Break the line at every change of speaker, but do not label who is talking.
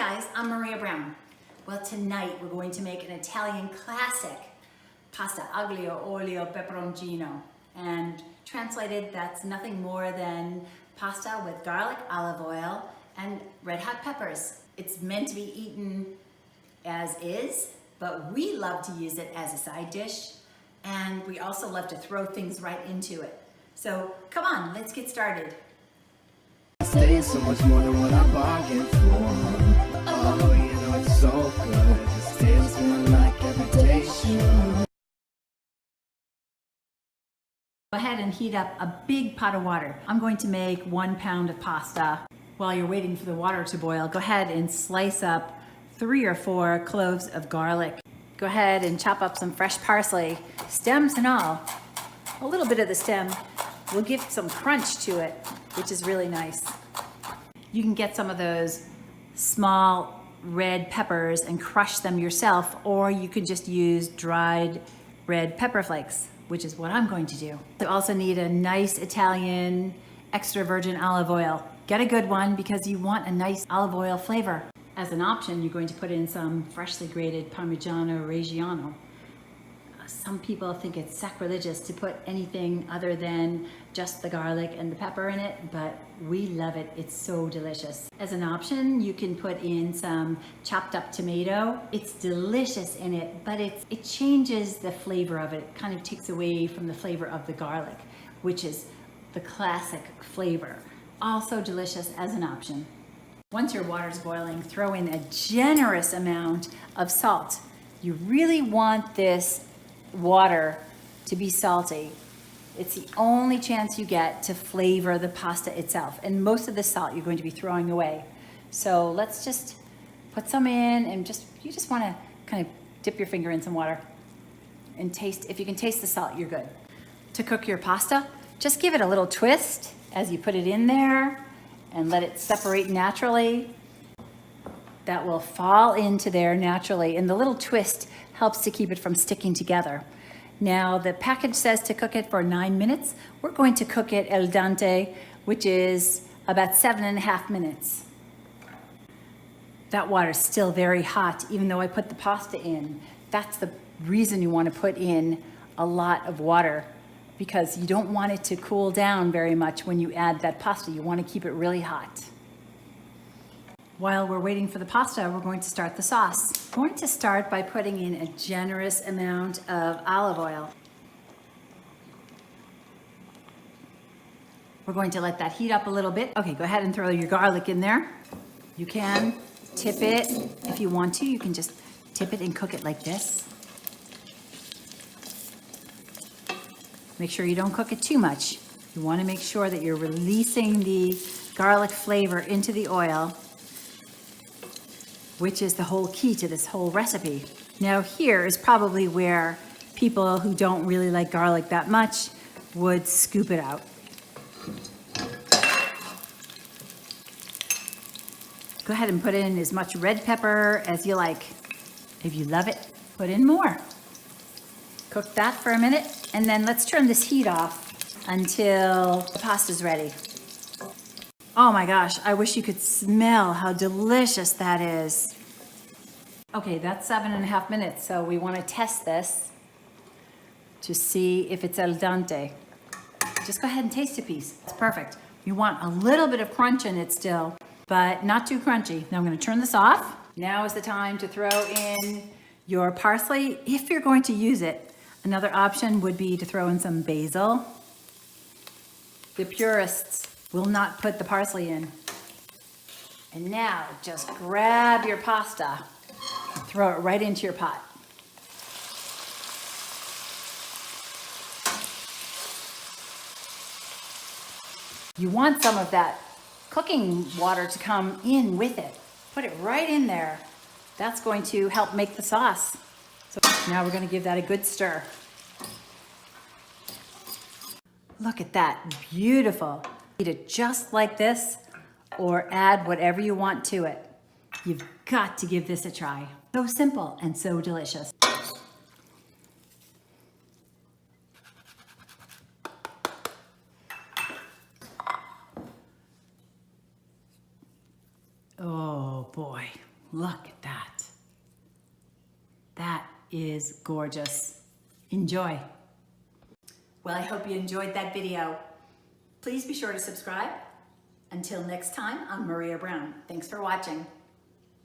guys, I'm Maria Brown. Well, tonight we're going to make an Italian classic, pasta aglio, olio, peperoncino. And translated, that's nothing more than pasta with garlic, olive oil, and red hot peppers. It's meant to be eaten as is, but we love to use it as a side dish, and we also love to throw things right into it. So come on, let's get started.
So much more than what I bargained for. Oh, you know it's so good. This tastes like invitation.
Go ahead and heat up a big pot of water. I'm going to make 1 pound of pasta. While you're waiting for the water to boil, go ahead and slice up 3 or 4 cloves of garlic. Go ahead and chop up some fresh parsley, stems and all. A little bit of the stem will give some crunch to it, which is really nice. You can get some of those small red peppers and crush them yourself, or you could just use dried red pepper flakes, which is what I'm going to do. You also need a nice Italian extra virgin olive oil. Get a good one because you want a nice olive oil flavor. As an option, you're going to put in some freshly grated Parmigiano Reggiano. Some people think it's sacrilegious to put anything other than just the garlic and the pepper in it, but we love it. It's so delicious. As an option, you can put in some chopped up tomato. It's delicious in it, but it changes the flavor of it. It kind of takes away from the flavor of the garlic, which is the classic flavor. Also delicious as an option. Once your water's boiling, throw in a generous amount of salt. You really want this water to be salty. It's the only chance you get to flavor the pasta itself, and most of the salt you're going to be throwing away. So let's just put some in, and you just want to kind of dip your finger in some water and taste. If you can taste the salt, you're good. To cook your pasta, just give it a little twist as you put it in there and let it separate naturally. That will fall into there naturally, and the little twist helps to keep it from sticking together. Now the package says to cook it for 9 minutes. We're going to cook it al dente, which is about 7.5 minutes. That water's still very hot, even though I put the pasta in. That's the reason you want to put in a lot of water, because you don't want it to cool down very much when you add that pasta. You want to keep it really hot. While we're waiting for the pasta, we're going to start the sauce. We're going to start by putting in a generous amount of olive oil. We're going to let that heat up a little bit. Okay, go ahead and throw your garlic in there. You can tip it if you want to. You can just tip it and cook it like this. Make sure you don't cook it too much. You want to make sure that you're releasing the garlic flavor into the oil, which is the whole key to this whole recipe. Now here is probably where people who don't really like garlic that much would scoop it out. Go ahead and put in as much red pepper as you like. If you love it, put in more. Cook that for a minute, and then let's turn this heat off until the pasta's ready. Oh my gosh, I wish you could smell how delicious that is. Okay, that's 7.5 minutes, so we want to test this to see if it's al dente. Just go ahead and taste a piece. It's perfect. You want a little bit of crunch in it still, but not too crunchy. Now I'm going to turn this off. Now is the time to throw in your parsley, if you're going to use it. Another option would be to throw in some basil. The purists will not put the parsley in. And now just grab your pasta and throw it right into your pot. You want some of that cooking water to come in with it. Put it right in there. That's going to help make the sauce. So now we're going to give that a good stir. Look at that, beautiful. Eat it just like this, or add whatever you want to it. You've got to give this a try. So simple and so delicious. Oh boy, look at that. That is gorgeous. Enjoy. Well, I hope you enjoyed that video. Please be sure to subscribe. Until next time, I'm Maria Brown. Thanks for watching.